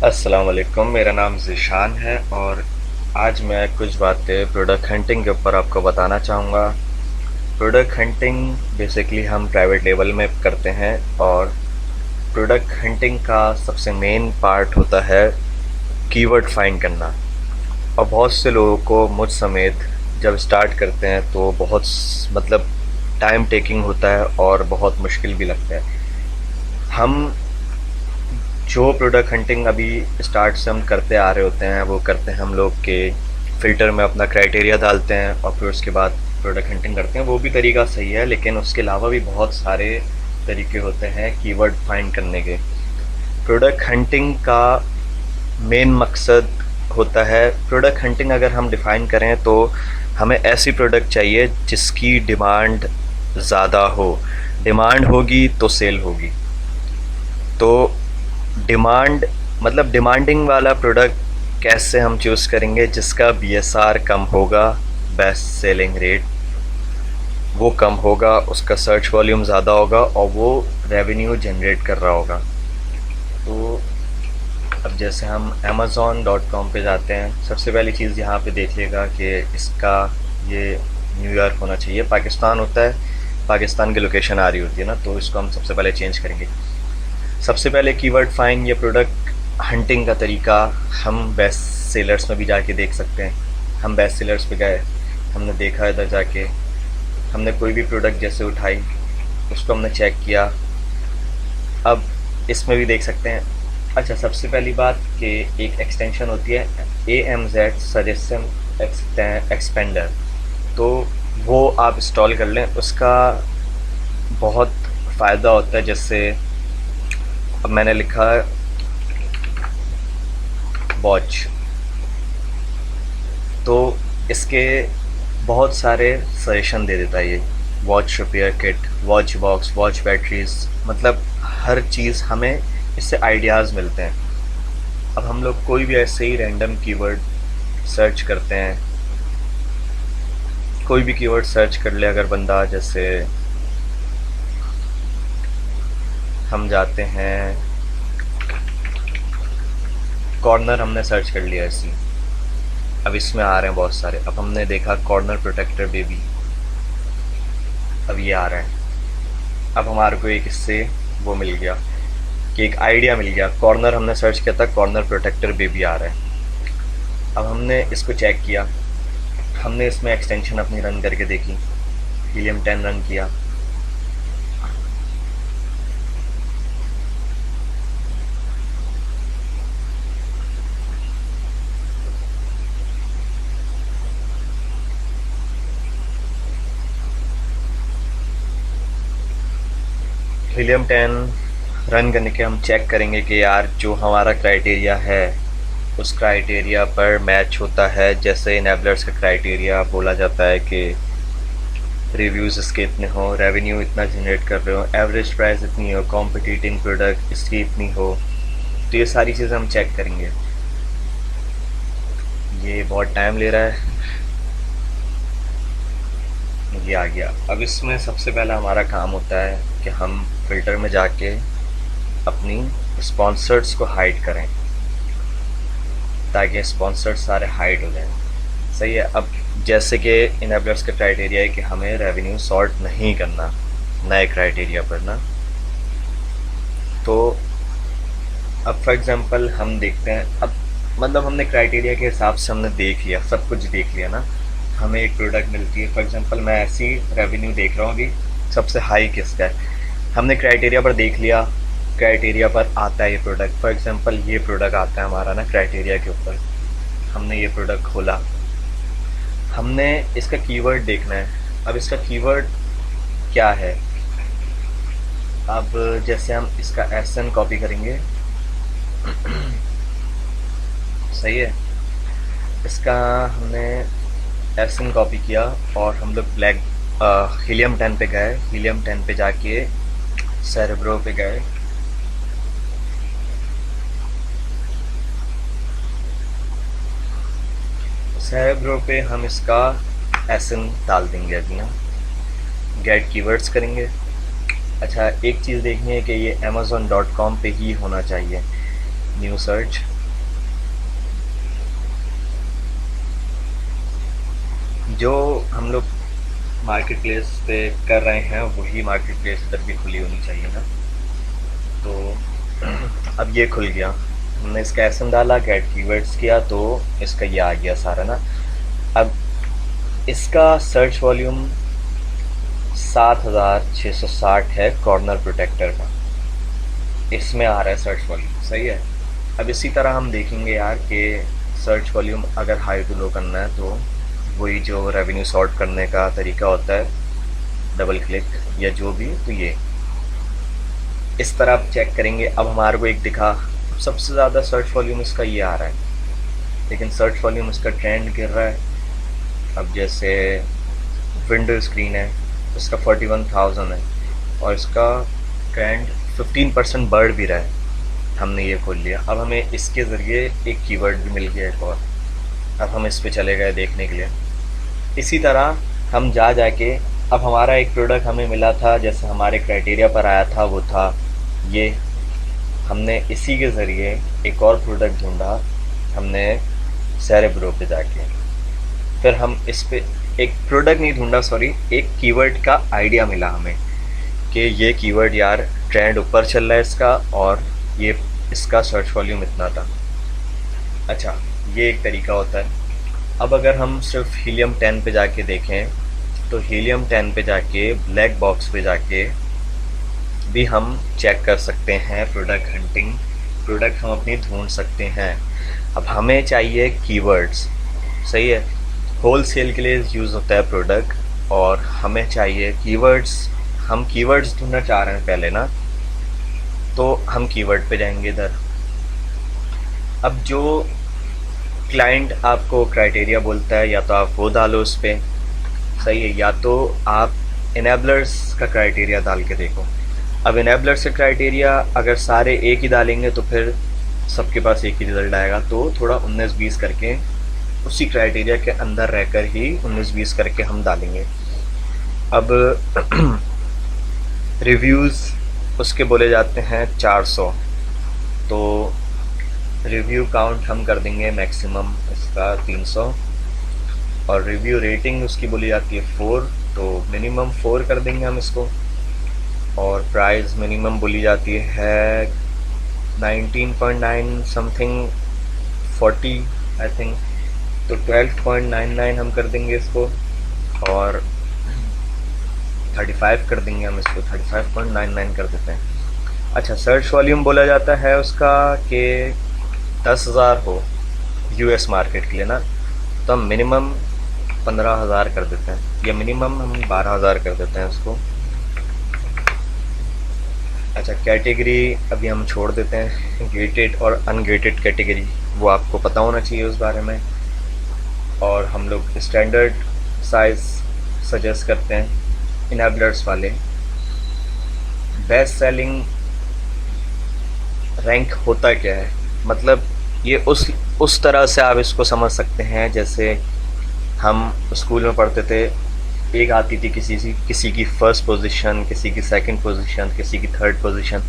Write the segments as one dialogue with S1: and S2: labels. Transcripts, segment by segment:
S1: अस्सलाम वालेकुम। मेरा नाम ज़ीशान है और आज मैं कुछ बातें प्रोडक्ट हंटिंग के ऊपर आपको बताना चाहूँगा। प्रोडक्ट हंटिंग बेसिकली हम प्राइवेट लेवल में करते हैं और प्रोडक्ट हंटिंग का सबसे मेन पार्ट होता है कीवर्ड फाइंड करना। और बहुत से लोगों को मुझ समेत जब स्टार्ट करते हैं तो बहुत मतलब टाइम टेकिंग होता है और बहुत मुश्किल भी लगता है। हम जो प्रोडक्ट हंटिंग अभी स्टार्ट से हम करते आ रहे होते हैं वो करते हैं हम लोग के फ़िल्टर में अपना क्राइटेरिया डालते हैं और फिर उसके बाद प्रोडक्ट हंटिंग करते हैं। वो भी तरीका सही है, लेकिन उसके अलावा भी बहुत सारे तरीके होते हैं कीवर्ड फाइंड करने के। प्रोडक्ट हंटिंग का मेन मकसद होता है, प्रोडक्ट हंटिंग अगर हम डिफ़ाइन करें तो हमें ऐसी प्रोडक्ट चाहिए जिसकी डिमांड ज़्यादा हो। डिमांड होगी तो सेल होगी। तो डिमांड मतलब डिमांडिंग वाला प्रोडक्ट कैसे हम चूज़ करेंगे? जिसका बीएसआर कम होगा, बेस्ट सेलिंग रेट वो कम होगा, उसका सर्च वॉल्यूम ज़्यादा होगा और वो रेवेन्यू जनरेट कर रहा होगा। तो अब जैसे हम amazon.com पे जाते हैं, सबसे पहली चीज़ यहाँ पे देखिएगा कि इसका ये न्यूयॉर्क होना चाहिए। पाकिस्तान होता है, पाकिस्तान की लोकेशन आ रही होती है ना, तो इसको हम सबसे पहले चेंज करेंगे। सबसे पहले कीवर्ड फाइंड या प्रोडक्ट हंटिंग का तरीका हम बेस्ट सेलर्स में भी जाके देख सकते हैं। हम बेस्ट सेलर्स पे गए, हमने देखा इधर जाके, हमने कोई भी प्रोडक्ट जैसे उठाई, उसको हमने चेक किया। अब इसमें भी देख सकते हैं। अच्छा, सबसे पहली बात कि एक एक्सटेंशन होती है AMZ सजेशन एक्सपेंडर, तो वो आप इंस्टॉल कर लें। उसका बहुत फ़ायदा होता है। जैसे अब मैंने लिखा वॉच, तो इसके बहुत सारे सजेशन दे देता है ये। Watch repair kit, watch box, watch batteries, मतलब हर चीज़ हमें इससे आइडियाज़ मिलते हैं। अब हम लोग कोई भी ऐसे ही रैंडम कीवर्ड सर्च करते हैं, कोई भी कीवर्ड सर्च कर ले अगर बंदा, जैसे हम जाते हैं कॉर्नर, हमने सर्च कर लिया ऐसी। अब इसमें आ रहे हैं बहुत सारे। अब हमने देखा कॉर्नर प्रोटेक्टर बेबी, अब ये आ रहा है। अब हमारे को एक इससे वो मिल गया कि एक आइडिया मिल गया। कॉर्नर हमने सर्च किया था, कॉर्नर प्रोटेक्टर बेबी आ रहा है। अब हमने इसको चेक किया, हमने इसमें एक्सटेंशन अपनी रन करके देखी, हीलियम 10 रन किया। हीलियम 10 रन करने के हम चेक करेंगे कि यार जो हमारा क्राइटेरिया है उस क्राइटेरिया पर मैच होता है। जैसे इनेबलर्स का क्राइटेरिया बोला जाता है कि रिव्यूज़ इसके इतने हो, रेवेन्यू इतना जनरेट कर रहे हो, एवरेज प्राइस इतनी हो, कॉम्पिटिटिंग प्रोडक्ट इसकी इतनी हो। तो ये सारी चीज़ें हम चेक करेंगे। ये बहुत टाइम ले रहा है, ये आ गया। अब इसमें सबसे पहला हमारा काम होता है कि हम फ़िल्टर में जाके अपनी स्पॉन्सर्स को हाइड करें ताकि स्पॉन्सर्स सारे हाइड हो जाएं। सही है। अब जैसे कि इनेबलर्स का क्राइटेरिया है कि हमें रेवेन्यू सॉर्ट नहीं करना नए क्राइटेरिया पर ना, तो अब फॉर एग्जांपल हम देखते हैं। अब मतलब हमने क्राइटेरिया के हिसाब से हमने देख लिया, सब कुछ देख लिया ना, हमें एक प्रोडक्ट मिलती है। फॉर एग्जांपल मैं ऐसी रेवेन्यू देख रहा हूँ अभी, सबसे हाई किसका है, हमने क्राइटेरिया पर देख लिया, क्राइटेरिया पर आता है ये प्रोडक्ट। फॉर एग्जांपल ये प्रोडक्ट आता है हमारा ना क्राइटेरिया के ऊपर, हमने ये प्रोडक्ट खोला, हमने इसका कीवर्ड देखना है। अब इसका कीवर्ड क्या है? अब जैसे हम इसका SN कॉपी करेंगे सही है। इसका हमने SN कॉपी किया और हम लोग ब्लैक हीलियम 10 पे गए, हीलियम 10 पे जाके सेरेब्रो पे गए, सेरेब्रो पे हम इसका SN डाल देंगे अभी ना, गेट कीवर्ड्स करेंगे। अच्छा, एक चीज़ देखनी है कि ये amazon.com पे ही होना चाहिए। New search. जो हम लोग मार्केट प्लेस पे कर रहे हैं वही मार्केट प्लेस पर भी खुली होनी चाहिए ना। तो अब ये खुल गया, हमने इसका एसएम डाला, गेट कीवर्ड्स किया तो इसका ये आ गया सारा ना। अब इसका सर्च वॉल्यूम 7660 है कॉर्नर प्रोटेक्टर का, इसमें आ रहा है सर्च वॉल्यूम, सही है। अब इसी तरह हम देखेंगे यार कि सर्च वॉल्यूम अगर हाई टू लो करना है तो वही जो रेवेन्यू सॉर्ट करने का तरीका होता है, डबल क्लिक या जो भी, तो ये इस तरह आप चेक करेंगे। अब हमारे को एक दिखा, सबसे ज़्यादा सर्च वॉल्यूम इसका ये आ रहा है, लेकिन सर्च वॉल्यूम इसका ट्रेंड गिर रहा है। अब जैसे विंडो स्क्रीन है, इसका 41,000 है और इसका ट्रेंड 15% बढ़ भी रहा है। हमने ये खोल लिया, अब हमें इसके ज़रिए एक कीवर्ड भी मिल गया एक और। अब हम इस पे चले गए देखने के लिए। इसी तरह हम जाके, अब हमारा एक प्रोडक्ट हमें मिला था, जैसे हमारे क्राइटेरिया पर आया था, वो था ये। हमने इसी के ज़रिए एक और प्रोडक्ट ढूंढा, हमने सेरेब्रो पे जाके, फिर हम इस पे एक प्रोडक्ट नहीं ढूंढा, सॉरी, एक कीवर्ड का आइडिया मिला हमें कि ये कीवर्ड यार ट्रेंड ऊपर चल रहा है इसका, और ये इसका सर्च वॉल्यूम इतना था। अच्छा, ये एक तरीका होता है। अब अगर हम सिर्फ हीलियम 10 पे जाके देखें तो हीलियम 10 पे जाके ब्लैक बॉक्स पे जाके भी हम चेक कर सकते हैं प्रोडक्ट हंटिंग, प्रोडक्ट हम अपनी ढूंढ सकते हैं। अब हमें चाहिए कीवर्ड्स, सही है, होल सेल के लिए यूज़ होता है प्रोडक्ट, और हमें चाहिए कीवर्ड्स। हम कीवर्ड्स ढूंढना चाह रहे हैं पहले ना, तो हम कीवर्ड पे जाएंगे इधर। अब जो क्लाइंट आपको क्राइटेरिया बोलता है, या तो आप वो डालो उस पर, सही है, या तो आप इनेबलर्स का क्राइटेरिया डाल के देखो। अब इनेबलर्स का क्राइटेरिया अगर सारे एक ही डालेंगे तो फिर सबके पास एक ही रिज़ल्ट आएगा, तो थोड़ा 19-20 करके उसी क्राइटेरिया के अंदर रहकर ही 19-20 करके हम डालेंगे। अब रिव्यूज़ उसके बोले जाते हैं 400, तो रिव्यू काउंट हम कर देंगे मैक्सिमम इसका 300, और रिव्यू रेटिंग उसकी बोली जाती है 4, तो मिनिमम 4 कर देंगे हम इसको। और प्राइस मिनिमम बोली जाती है 19.9 समथिंग 40 आई थिंक, तो 12.99 हम कर देंगे इसको, और 35 कर देंगे हम इसको, 35.99 कर देते हैं। अच्छा, सर्च वॉल्यूम बोला जाता है उसका कि 10,000 हो यूएस मार्केट के लिए ना, तो हम मिनिमम 15,000 कर देते हैं, या मिनिमम हम 12,000 कर देते हैं उसको। अच्छा, कैटेगरी अभी हम छोड़ देते हैं, गेटेड और अनगेटेड कैटेगरी वो आपको पता होना चाहिए उस बारे में। और हम लोग स्टैंडर्ड साइज सजेस्ट करते हैं इनेबलर्स वाले। बेस्ट सेलिंग रैंक होता क्या है, मतलब ये उस तरह से आप इसको समझ सकते हैं, जैसे हम स्कूल में पढ़ते थे, एक आती थी किसी की फर्स्ट पोजीशन, किसी की सेकंड पोजीशन, किसी की थर्ड पोजीशन।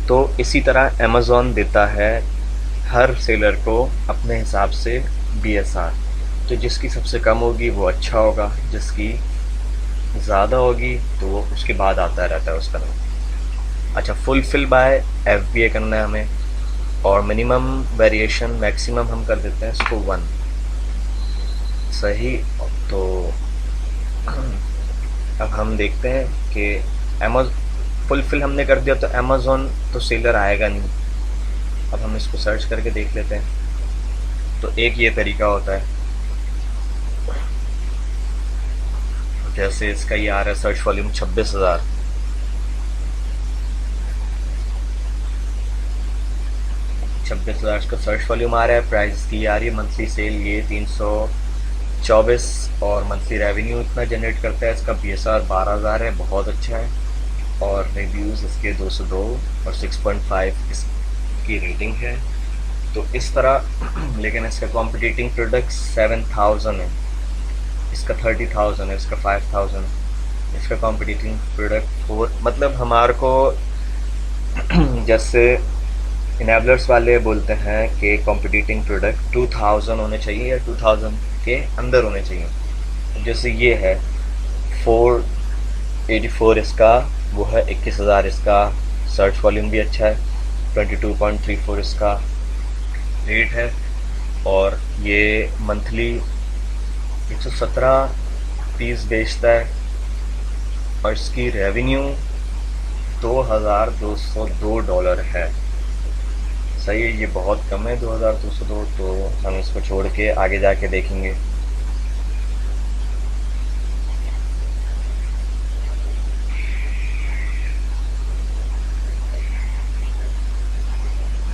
S1: तो इसी तरह अमेज़ॉन देता है हर सेलर को अपने हिसाब से बीएसआर, तो जिसकी सबसे कम होगी वो अच्छा होगा, जिसकी ज़्यादा होगी तो उसके बाद आता रहता है उसका नाम। अच्छा, फुलफिल बाय एफबीए करना है हमें, और मिनिमम वेरिएशन मैक्सिमम हम कर देते हैं इसको 1, सही। तो अब हम देखते हैं कि फुलफिल हमने कर दिया तो अमेज़ॉन तो सेलर आएगा नहीं। अब हम इसको सर्च करके देख लेते हैं। तो एक ये तरीका होता है, जैसे इसका ये आ रहा है सर्च वॉल्यूम 26,000, 26,000 इसका सर्च वॉल्यूम आ रहा है। प्राइस की आ रही है मंथली सेल ये 324, और मंथली रेवेन्यू इतना जनरेट करता है। इसका बीएसआर 12,000 है, बहुत अच्छा है, और रिव्यूज़ इसके 202 और 6.5 इसकी रेटिंग है। तो इस तरह लेकिन इसका कॉम्पिटिटिंग प्रोडक्ट 7,000 है, इसका 30,000 है, इसका 5,000, इसका कॉम्पिटिटिंग प्रोडक्ट 4। मतलब हमारे को जैसे इनेबलर्स वाले बोलते हैं कि कॉम्पिटिटिंग प्रोडक्ट 2000 होने चाहिए या 2000 के अंदर होने चाहिए। जैसे ये है 484 इसका, वो है 21,000 इसका, सर्च वॉल्यूम भी अच्छा है, 22.34 इसका रेट है, और ये मंथली 117 पीस बेचता है, और इसकी रेवेन्यू $2,202 है। सही है, ये बहुत कम है 2202, तो हम इसको छोड़ के आगे जाके देखेंगे।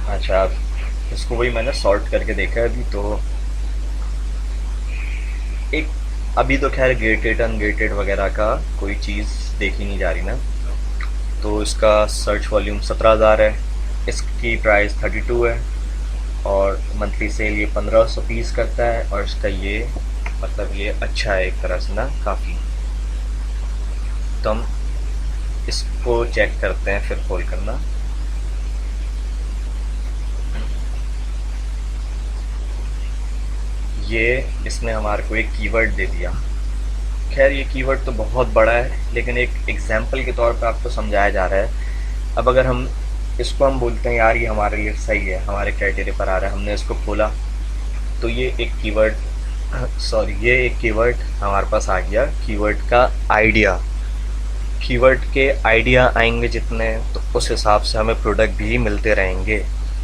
S1: अच्छा, इसको वही मैंने सॉर्ट करके देखा है अभी, तो एक अभी तो खैर गेटेड अनगेटेड वगैरह का कोई चीज़ देखी नहीं जा रही ना। तो इसका सर्च वॉल्यूम 17,000 है, इसकी प्राइस 32 है, और मंथली सेल ये 1500 पीस करता है, और इसका ये मतलब ये अच्छा है एक तरह से ना काफ़ी। तो हम इसको चेक करते हैं, फिर खोल करना। ये इसने हमारे को एक कीवर्ड दे दिया। खैर ये कीवर्ड तो बहुत बड़ा है, लेकिन एक एग्जाम्पल के तौर पे आपको समझाया जा रहा है। अब अगर हम इसको हम बोलते हैं यार ये हमारे लिए सही है, हमारे क्राइटेरिया पर आ रहा है, हमने इसको खोला तो ये एक कीवर्ड हमारे पास आ गया, कीवर्ड का आइडिया। कीवर्ड के आइडिया आएंगे जितने, तो उस हिसाब से हमें प्रोडक्ट भी मिलते रहेंगे।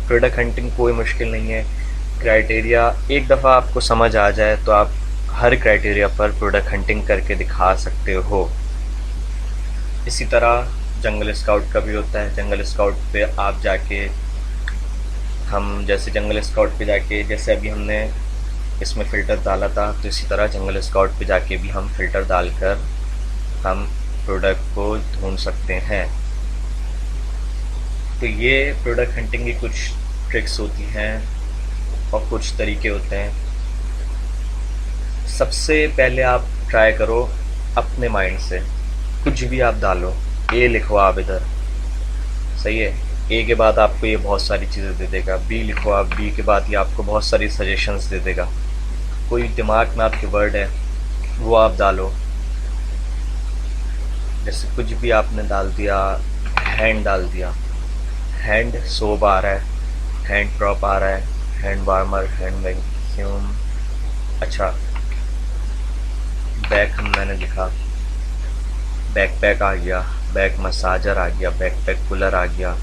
S1: प्रोडक्ट हंटिंग कोई मुश्किल नहीं है, क्राइटेरिया एक दफ़ा आपको समझ आ जाए तो आप हर क्राइटेरिया पर प्रोडक्ट हंटिंग करके दिखा सकते हो। इसी तरह जंगल स्काउट का भी होता है। जंगल स्काउट पे आप जाके, हम जैसे जंगल स्काउट पे जाके, जैसे अभी हमने इसमें फ़िल्टर डाला था, तो इसी तरह जंगल स्काउट पे जाके भी हम फ़िल्टर डालकर हम प्रोडक्ट को ढूंढ सकते हैं। तो ये प्रोडक्ट हंटिंग की कुछ ट्रिक्स होती हैं और कुछ तरीके होते हैं। सबसे पहले आप ट्राई करो अपने माइंड से, कुछ भी आप डालो, ए लिखो आप इधर, सही है, ए के बाद आपको ये बहुत सारी चीज़ें दे देगा, बी लिखो आप, बी के बाद ये आपको बहुत सारी सजेशंस दे देगा। कोई दिमाग में आपके वर्ड है वो आप डालो, जैसे कुछ भी आपने डाल दिया, हैंड डाल दिया, हैंड सोप आ रहा है, हैंड ड्रॉप आ रहा है, हैंड वार्मर, हैंड वैक्यूम, अच्छा बैक मैंने लिखा, बैकपैक आ गया, बैक मसाजर आ गया, बैकपैक कूलर आ गया।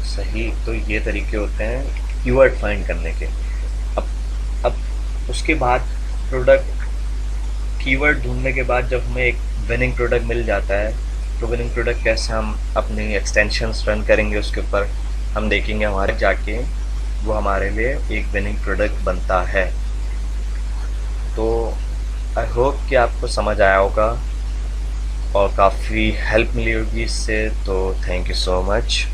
S1: सही, तो ये तरीके होते हैं कीवर्ड फाइंड करने के। अब उसके बाद प्रोडक्ट, कीवर्ड ढूंढने के बाद जब हमें एक विनिंग प्रोडक्ट मिल जाता है, तो विनिंग प्रोडक्ट कैसे हम अपनी एक्सटेंशंस रन करेंगे उसके ऊपर हम देखेंगे, हमारे जाके वो हमारे लिए एक विनिंग प्रोडक्ट बनता है। तो आई होप कि आपको समझ आया होगा और काफ़ी हेल्प मिली होगी इससे। तो थैंक यू सो मच।